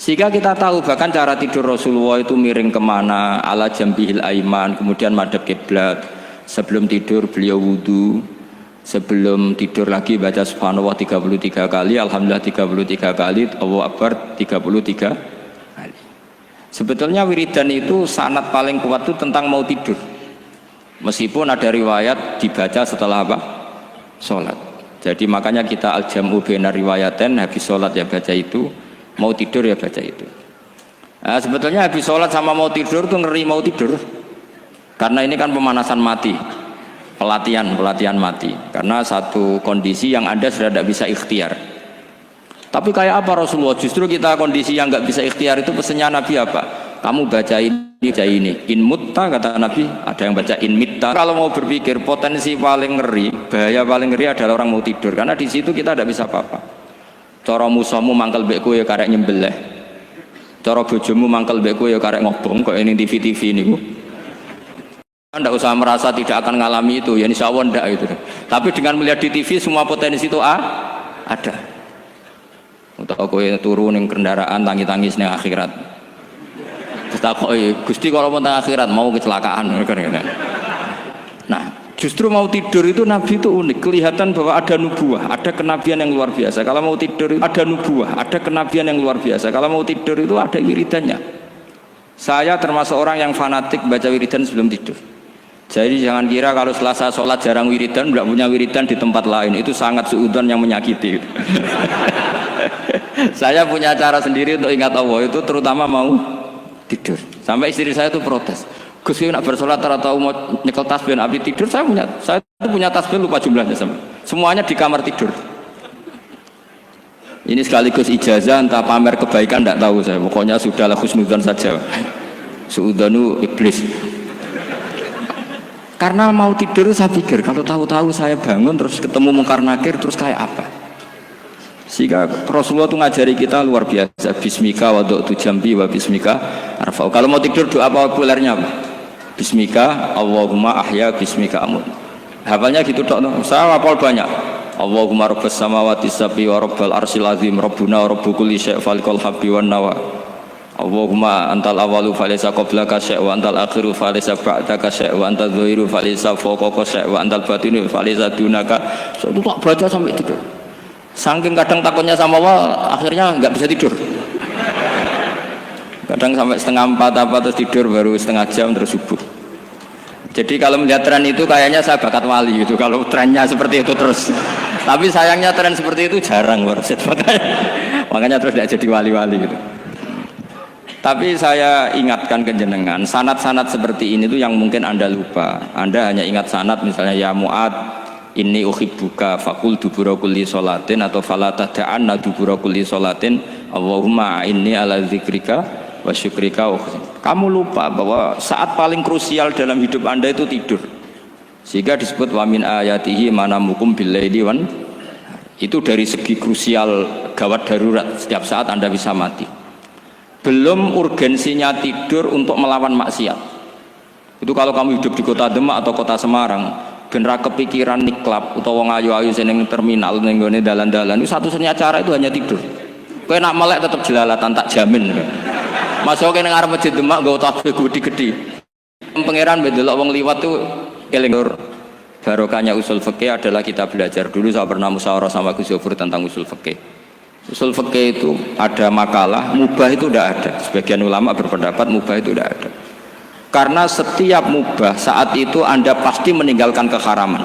Sehingga kita tahu bahkan cara tidur Rasulullah itu miring kemana, ala jambihil aiman, kemudian madhab kiblat. Sebelum tidur beliau wudu, sebelum tidur lagi baca subhanallah 33 kali, alhamdulillah 33 kali, Allahu akbar 33 kali. Sebetulnya wiridan itu sanad paling kuat itu tentang mau tidur. Meskipun ada riwayat dibaca setelah apa? Sholat. Jadi makanya kita al-jam'u baina riwayaten, habis sholat ya baca itu, mau tidur ya baca itu. Nah, sebetulnya habis sholat sama mau tidur tuh ngeri mau tidur. Karena ini kan pemanasan mati, pelatihan mati. Karena satu kondisi yang Anda sudah tidak bisa ikhtiar. Tapi kayak apa Rasulullah? Justru kita kondisi yang nggak bisa ikhtiar itu pesannya Nabi apa? Kamu baca ini. In mutta kata Nabi, ada yang baca in mitta. Kalau mau berpikir potensi paling ngeri, bahaya paling ngeri adalah orang mau tidur. Karena di situ kita tidak bisa apa-apa. Cara musuhmu mangkel bekku ya karek nyembelih. Cara bojomu mangkel bekku ya karek ngobong kok ini TV ini. Anda usah merasa tidak akan ngalami itu, ya insya Allah enggak itu. Tapi dengan melihat di TV semua potensi itu ada. Untuk aku turun yang kendaraan tangis-tangis ning akhirat. Terus takoi, Gusti kalau mau akhirat mau kecelakaan. Nah, justru mau tidur itu Nabi itu unik, kelihatan bahwa ada nubuah, ada kenabian yang luar biasa. Kalau mau tidur itu ada nubuah, ada kenabian yang luar biasa. Kalau mau tidur itu ada wiridannya. Saya termasuk orang yang fanatik baca wiridan sebelum tidur. Jadi jangan kira kalau selasa sholat jarang wiridan, tidak punya wiridan di tempat lain, itu sangat suudzon yang menyakiti. Saya punya cara sendiri untuk ingat Allah itu, terutama mau tidur. Sampai istri saya itu protes, Gus nak bersolat atau mau nyekel tasbih abdi tidur. Saya itu punya tasbih lupa jumlahnya semuanya di kamar tidur. Ini sekaligus ijazah entah pamer kebaikan tidak tahu saya. Pokoknya sudahlah husnudzon saja. Suudzonu iblis. Karena mau tidur saya pikir kalau tahu-tahu saya bangun terus ketemu mungkar nakir terus kayak apa. Sehingga Rasulullah itu ngajari kita luar biasa. Bismika wadu'tu jambi wa bismika arfa'u. Kalau mau tidur doa populernya apa? Bismika Allahumma ahya bismika amut. Hafalnya gitu dok. Saya hafal banyak. Allahumma rabbas samawati sab'i wa rabbal arsyil azim rabbuna wa rabbu kulli syai' falikul habbi wan nawa. Allahumma antal awalu falaysa qablaka syai' wa antal akhiru falaysa ba'daka syai' wa antal dhahiru falaysa fawqaka syai' wa antal batinu falaysa dunaka. So, itu tak baca sampai tidur. Saking kadang takutnya sama Allah, akhirnya nggak bisa tidur. Kadang sampai 3:30 apa terus tidur baru setengah jam terus subuh. Jadi kalau melihat tren itu kayaknya saya bakat wali gitu. Kalau trennya seperti itu terus. Tapi sayangnya tren seperti itu jarang warset. Makanya terus tidak jadi wali-wali gitu. Tapi saya ingatkan ke jenengan, sanad-sanad seperti ini tuh yang mungkin Anda lupa. Anda hanya ingat sanad misalnya ya Mu'ad inni uhibbuka faqul dubura kulli sholatin atau fala tad'anna dubura kulli sholatin Allahumma inni ala dzikrika wa syukrika. Kamu lupa bahwa saat paling krusial dalam hidup Anda itu tidur. Sehingga disebut wa min ayatihi manamukum billaili wan. Itu dari segi krusial gawat darurat, setiap saat Anda bisa mati. Belum urgensinya tidur untuk melawan maksiat. Itu kalau kamu hidup di kota Demak atau kota Semarang, genera kepikiran niklap atau wong ayu-ayu seneng terminal ning gone dalan-dalan itu satu-satunya cara itu hanya tidur. Kowe nak melek tetap jelalatan tak jamin. Masuk ke ngarep masjid Demak nggo tasbih gede-gede. Pangeran ndelok wong liwat tuh eling. Barokahnya usul fikih adalah kita belajar dulu. Saya pernah musyawarah sama Gus Yofur tentang usul fikih. Usul fikih itu ada makalah mubah itu tidak ada. Sebagian ulama berpendapat mubah itu tidak ada. Karena setiap mubah saat itu Anda pasti meninggalkan keharaman.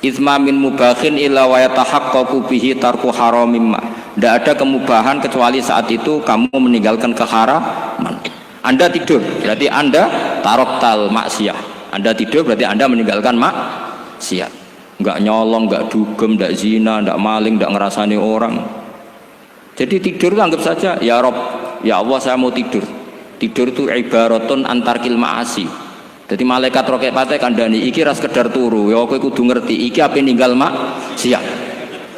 Itsma min mubahin illa wa yatahaqqaqu bihi tarku haramimma. Tidak ada kemubahan kecuali saat itu kamu meninggalkan keharaman. Anda tidur, berarti Anda taroktal maksiyah. Anda tidur berarti Anda meninggalkan maksiat. Enggak nyolong, enggak dugem, enggak zina, enggak maling, enggak ngerasani orang. Jadi tidur itu anggap saja ya Rob, ya Allah saya mau tidur. Tidur itu ibaratun antarkil ma'asi. Jadi malaikat roket pate kandani iki ras sekedar turu. Ya kowe kudu ngerti iki ape ninggal maksiat.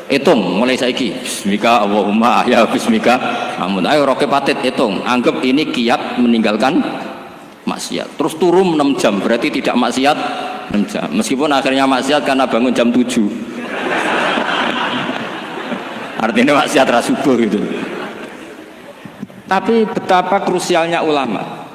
Hitung mulai saiki. Bismika Allahumma ya bismika. Amun ayo roket pate hitung. Anggap ini kiat meninggalkan maksiat. Terus turu 6 jam berarti tidak maksiat 6 jam. Meskipun akhirnya maksiat karena bangun jam 7. Artinya maksiat ras subuh gitu. Tapi betapa krusialnya ulama.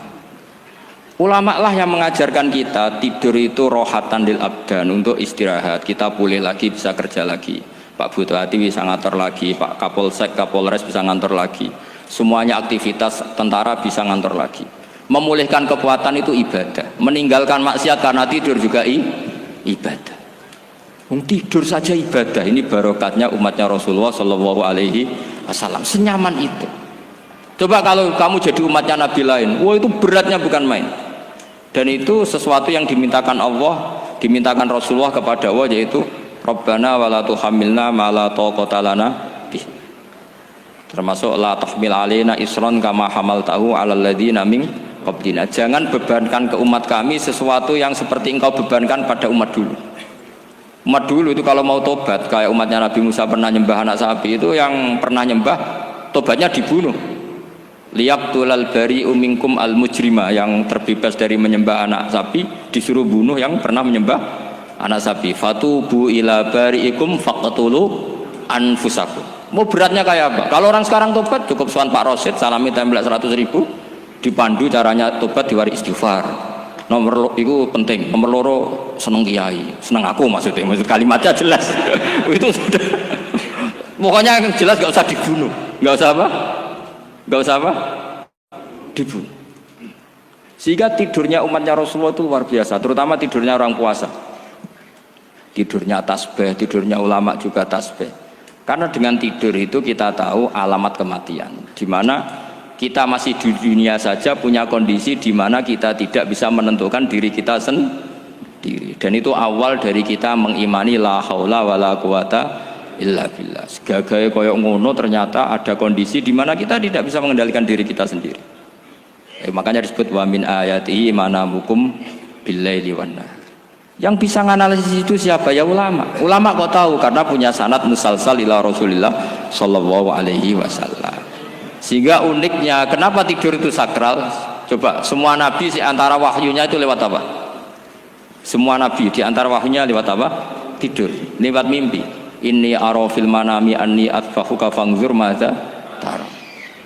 Ulama lah yang mengajarkan kita tidur itu rohatan lil abdan, untuk istirahat. Kita pulih lagi, bisa kerja lagi. Pak Bupati bisa ngantor lagi, Pak Kapolsek, Kapolres bisa ngantor lagi. Semuanya aktivitas tentara bisa ngantor lagi. Memulihkan kekuatan itu ibadah. Meninggalkan maksiat karena tidur juga ibadah. Tidur saja ibadah. Ini barokatnya umatnya Rasulullah Shallallahu Alaihi Wasallam. Senyaman itu. Coba kalau kamu jadi umatnya Nabi lain, wah itu beratnya bukan main. Dan itu sesuatu yang dimintakan Allah, dimintakan Rasulullah kepada Allah, yaitu Rabbana wa la tuhammilna ma la taqata lana bih. Termasuk la tahmil alaina isron kama hamaltahu 'alal ladzina min qablina. Jangan bebankan ke umat kami sesuatu yang seperti engkau bebankan pada umat dulu. Umat dulu itu kalau mau tobat, kayak umatnya Nabi Musa pernah nyembah anak sapi, itu yang pernah nyembah tobatnya dibunuh. Liyaqtulal bari'u minkum al mujrima, yang terbebas dari menyembah anak sapi disuruh bunuh yang pernah menyembah anak sapi. Fatubu ila bari'ikum faqtulu anfusakum. Mau beratnya kayak apa? Kalau orang sekarang tobat cukup sowan Pak Rosid, salami template 100.000, dipandu caranya tobat, diwari istighfar. Nomor itu penting. Nomor loro seneng kiai, seneng aku maksudnya. Maksud kalimatnya jelas. Itu sudah. Pokoknya yang jelas gak usah dibunuh. Gak usah apa? Gak usah apa? Dibunuh. Sehingga tidurnya umatnya Rasulullah itu luar biasa, terutama tidurnya orang puasa. Tidurnya tasbih, tidurnya ulama juga tasbih. Karena dengan tidur itu kita tahu alamat kematian. Di mana kita masih di dunia saja punya kondisi di mana kita tidak bisa menentukan diri kita sendiri. Dan itu awal dari kita mengimani la haula wala quwata illa billah. Segagai koyok ngono, ternyata ada kondisi di mana kita tidak bisa mengendalikan diri kita sendiri. Makanya disebut wa min ayatihi manamukum billaili wan nahar. Yang bisa menganalisis itu siapa? Ya ulama. Ulama kok tahu karena punya sanad musalsal ila Rasulillah sallallahu alaihi wasallam. Sehingga uniknya kenapa tidur itu sakral? Coba semua nabi di antara wahyunya itu lewat apa? Semua nabi di antara wahyunya lewat apa? Tidur, lewat mimpi. Inni ara fil manami anni atfahuka fangzur madza tara.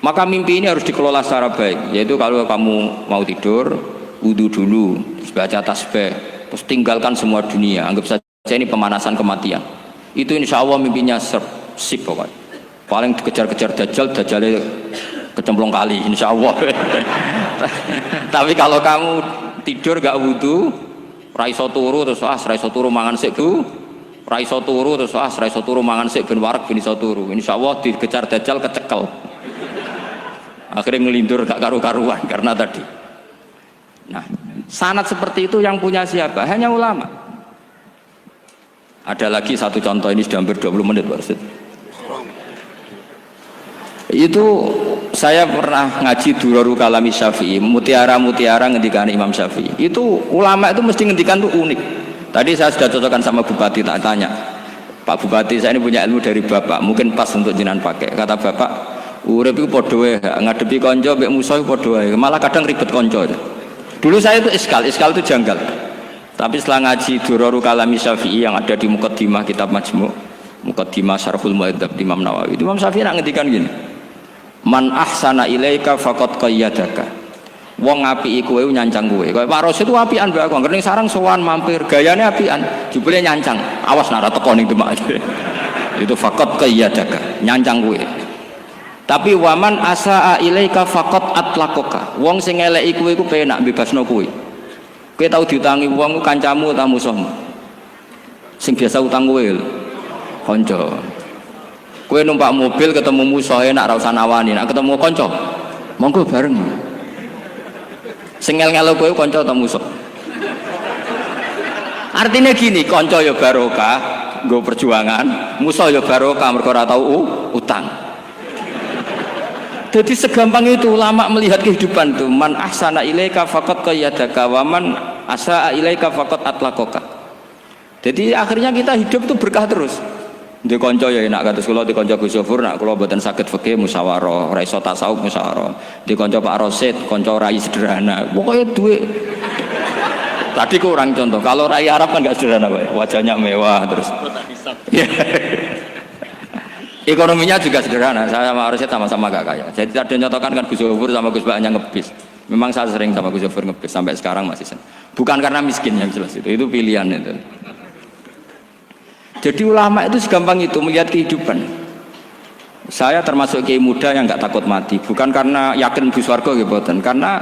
Maka mimpi ini harus dikelola secara baik, yaitu kalau kamu mau tidur, wudu dulu, terus baca tasbih, terus tinggalkan semua dunia, anggap saja ini pemanasan kematian. Itu insya Allah mimpinya sip pokoknya. Paling dikejar-kejar dajjal, dajjalnya kecemplung kali, insya Allah. Tapi kalau kamu tidur gak wudu, raiso turu terus raiso turu mangan sik bu. Raiso turu terus raiso turu mangan sik ben wareg ben iso turu. Insyaallah dikejar dajjal kecekel. Akhirnya ngelindur gak karu-karuan karena tadi. Nah, sanad seperti itu yang punya siapa? Hanya ulama. Ada lagi satu contoh, ini sudah hampir 20 menit Pak Ustaz. Itu saya pernah ngaji Durarul Kalami Syafi'i, mutiara-mutiara ngendikan Imam Syafi'i. Itu ulama itu mesti ngendikan tuh unik. Tadi saya sudah cocokkan sama Bupati, tak tanya, Pak Bupati saya ini punya ilmu dari Bapak, mungkin pas untuk jenengan pakai. Kata Bapak, urip itu padha wae, ngadepi konco mbek musuh padha wae, malah kadang ribet konco. Dulu saya itu iskal itu janggal. Tapi setelah ngaji Durarul Kalami Syafi'i yang ada di Muqaddimah kitab Majmu', Muqaddimah Syarhul Mu'adzab Imam Nawawi, Imam Syafi'i nak ngendikan gini, man ahsana ilaika faqad qayyadaka. Wong apiki kowe nyancang kowe. Kaya Pak Rosid itu apian mbak aku. Ngerning sarang sowan mampir, gayane apian, jebule nyancang. Awas nak ra teko ning Demak. Itu faqat qayyadaka, nyancang kowe. Tapi waman asaa ilaika faqat atlaqaka. Wong sing eleki kowe iku penak bebasno kowe. Kowe tau diutangi wong kancamu ta musuhmu? Sing biasa utang kowe lho. Kanca. Kowe numpak mobil ketemu musuh enak ra usah nawani, nak ketemu kanca monggo bareng. Sing ngel-ngelo kowe kanca ta musuh. Artinya gini, kanca ya barokah nggo perjuangan, musuh ya barokah mergo ora tau utang. Jadi segampang itu ulama melihat kehidupan tuh. Man ahsana ilaika faqad qayyadaka wa man asaa ilaika faqad atlaqaka. Jadi akhirnya kita hidup tuh berkah terus. Di konco ya enak kados kula di konco Gus Sofur nak kula mboten saged fikih musyawarah, ora iso tasawuf musyawarah. Di konco Pak Rosid, konco rai sederhana. Pokoknya duit. Tadi kurang contoh. Kalau rai Arab kan enggak sederhana, Pak. Wajahnya mewah terus. Ekonominya juga sederhana. Saya sama Arsyad sama-sama gak kaya. Jadi ada nyotokan kan Gus Zofur sama Gus Baknya ngebis. Memang saya sering sama Gus Zofur ngebis sampai sekarang masih sering. Bukan karena miskin yang jelas itu pilihan itu. Jadi ulama itu segampang itu melihat kehidupan. Saya termasuk kiai muda yang nggak takut mati, bukan karena yakin di surga gitu, karena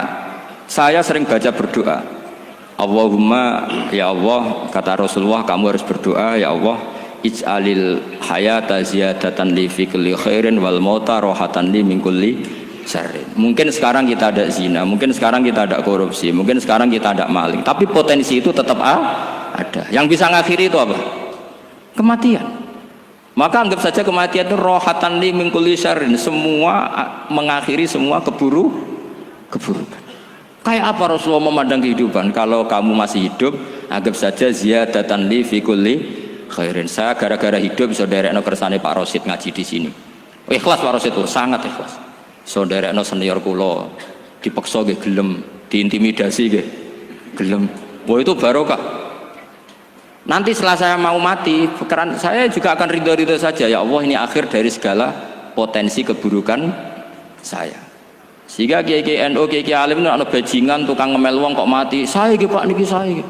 saya sering baca berdoa. Allahumma ya Allah, kata Rasulullah, kamu harus berdoa ya Allah, ij'alil hayata ziyadatan li fi kulli khairin wal mauta rohatan li min kulli syarrin. Mungkin sekarang kita ada zina, mungkin sekarang kita ada korupsi, mungkin sekarang kita ada maling, tapi potensi itu tetap ada. Yang bisa ngakhiri itu apa? Kematian. Maka anggap saja kematian itu rohatan li min kulli syarrin, semua mengakhiri semua keburukan. Kayak apa Rasulullah memandang kehidupan? Kalau kamu masih hidup, anggap saja ziyadatan li fi kulli khairin. Saya gara-gara hidup bisa derekno kersane Pak Rosid ngaji di sini. Ikhlas Pak Rosid itu sangat ikhlas. So derekno senior kula dipaksa nggih gelem, diintimidasi nggih gelem. Wah itu barokah. Nanti setelah saya mau mati, saya juga akan ridho-ridho saja. Ya Allah, ini akhir dari segala potensi keburukan saya. Sehingga kiai-kiai NU, kiai-kiai alim itu ada bajingan, tukang ngemel wong kok mati. Saya iki Pak niki saya.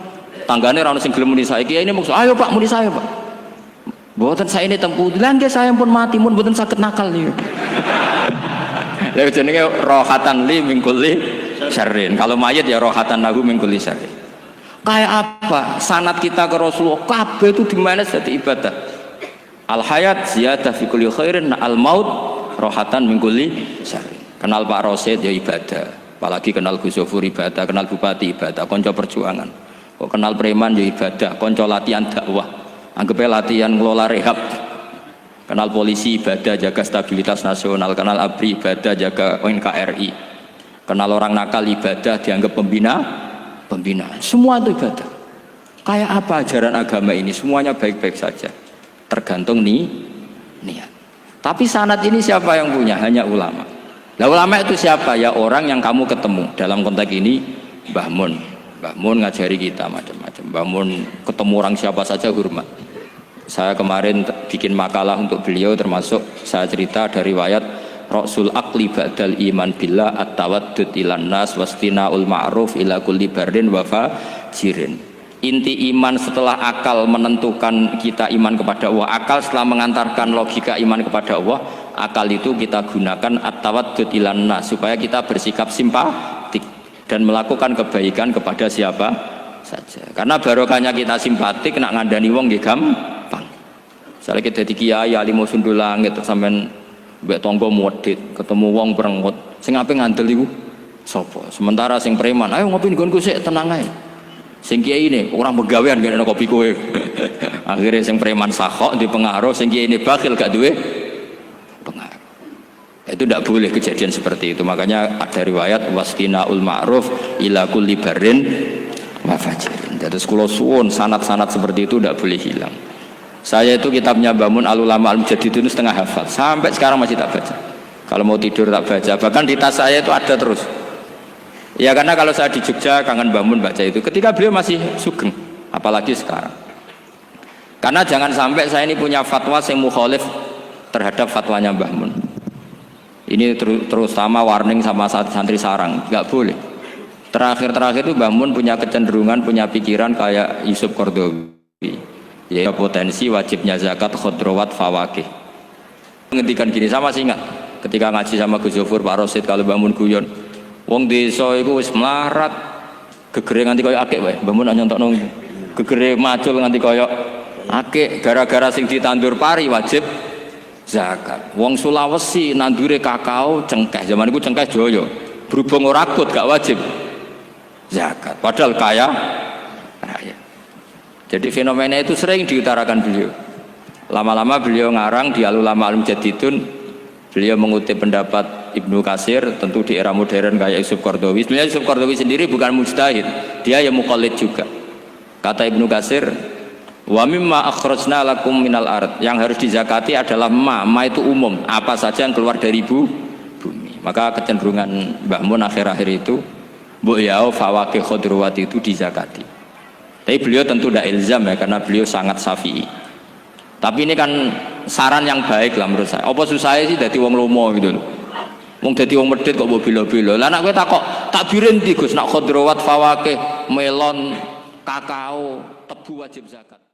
Tanggane ra ono sing gelem muni saya. Kiai ini maksud, ayo Pak muni saya Pak. Mboten saya ini tempuh. Lah nggih saya pun mati mun mboten saged nakal niku. Lha jenenge rohatan li min kulli syarrin. Kalau mayit ya rohatan lahu min kulli syarrin. Kayak apa sanad kita ke Rasulullah, kabeh itu dimana jadi ibadah. Al hayat ziyadah fi kulli khairin, al maut rohatan min kulli syarrin. Kenal Pak Rosid ya ibadah, apalagi kenal Gus Zofur ibadah, kenal bupati ibadah, konco perjuangan. Kok kenal preman ya ibadah, konco latihan dakwah, anggapnya latihan ngelola rehab. Kenal polisi ibadah, jaga stabilitas nasional. Kenal ABRI ibadah, jaga NKRI. Kenal orang nakal ibadah, dianggap pembinaan. Semua itu ibadah. Kayak apa ajaran agama ini? Semuanya baik-baik saja, tergantung niat. Tapi sanad ini siapa yang punya? Hanya ulama. Nah ulama itu siapa? Ya orang yang kamu ketemu. Dalam konteks ini Mbah Mun ngajari kita macam-macam. Mbah Mun ketemu orang siapa saja hormat. Saya kemarin bikin makalah untuk beliau, termasuk saya cerita dari riwayat Rasul akli ba'dal iman billah at-tawaddud ilan nas wastina'ul ma'ruf ila kulli barrin wa fajirin. Inti iman setelah akal menentukan kita iman kepada Allah, akal setelah mengantarkan logika iman kepada Allah, akal itu kita gunakan at-tawaddud ilan nas supaya kita bersikap simpatik dan melakukan kebaikan kepada siapa saja. Karena barokahnya kita simpatik nak ngandani wong nggih gampang. Misalnya kita di kiai alim sundul langit sampean mbek tangga modit, ketemu wong perengut, sing ape ngandel iku sapa? Sementara sing preman, ayo ngopi nggonku sik tenang ae. Sing kiai ini orang begawean kene kopi kowe. Akhirnya sing preman sakok di pengaruh, sing kiai ini bakhil gak duwe pengaruh. Itu tidak boleh kejadian seperti itu. Makanya ada riwayat wasqinaul ma'ruf ila kulli barrin wa fajirin. Jadi kula suwun sanad-sanad seperti itu tidak boleh hilang. Saya itu kitabnya Mbah Mun Al-Ulama Al-Mujaddid itu setengah hafal, sampai sekarang masih tak baca. Kalau mau tidur tak baca, bahkan di tas saya itu ada terus. Ya karena kalau saya di Jogja kangen Mbah Mun baca itu, ketika beliau masih sugeng, apalagi sekarang. Karena jangan sampai saya ini punya fatwa yang mukhalif terhadap fatwanya Mbah Mun. Ini terutama warning sama santri sarang, nggak boleh. Terakhir itu Mbah Mun punya kecenderungan, punya pikiran kayak Yusuf Qaradawi. Ya potensi wajibnya zakat khodrowat fawakih. Ngendikan gini, sama sih ingat ketika ngaji sama Gus Zofur Pak Rosid kalau bangun guyon wong desa iku wis melarat gegere nganti koyo akeh wae. Mbah Mun nyontokno gegere macul nganti koyo akeh gara-gara sing ditandur pari wajib zakat. Wong Sulawesi nandure kakao cengkeh, zaman iku cengkeh joyo. Berhubung ora akut gak wajib zakat. Padahal kaya raya. Jadi fenomena itu sering diutarakan beliau. Lama-lama beliau ngarang di Al-Ulama Al-Mujaddidun. Beliau mengutip pendapat Ibnu Katsir, tentu di era modern kayak Yusuf Qaradawi. Sebenarnya Yusuf Qaradawi sendiri bukan mujtahid, dia yang muqallid juga. Kata Ibnu Katsir, wa mimma akhrajna lakum minal ard, yang harus dizakati adalah ma itu umum, apa saja yang keluar dari bumi. Maka kecenderungan Mbah Mun akhir-akhir itu mbok yao fawakih khodrowat itu dizakati. Tapi beliau tentu tidak ilzam ya, karena beliau sangat syafi'i. Tapi ini kan saran yang baik lah menurut saya. Apa susahnya sih dadi wong lomo gitu loh. Wong dadi wong medhit kok mbok bela-bela. Lah nek kowe takok takbirin ndi Gus nak khadrawat fawakih melon kakao tebu wajib zakat.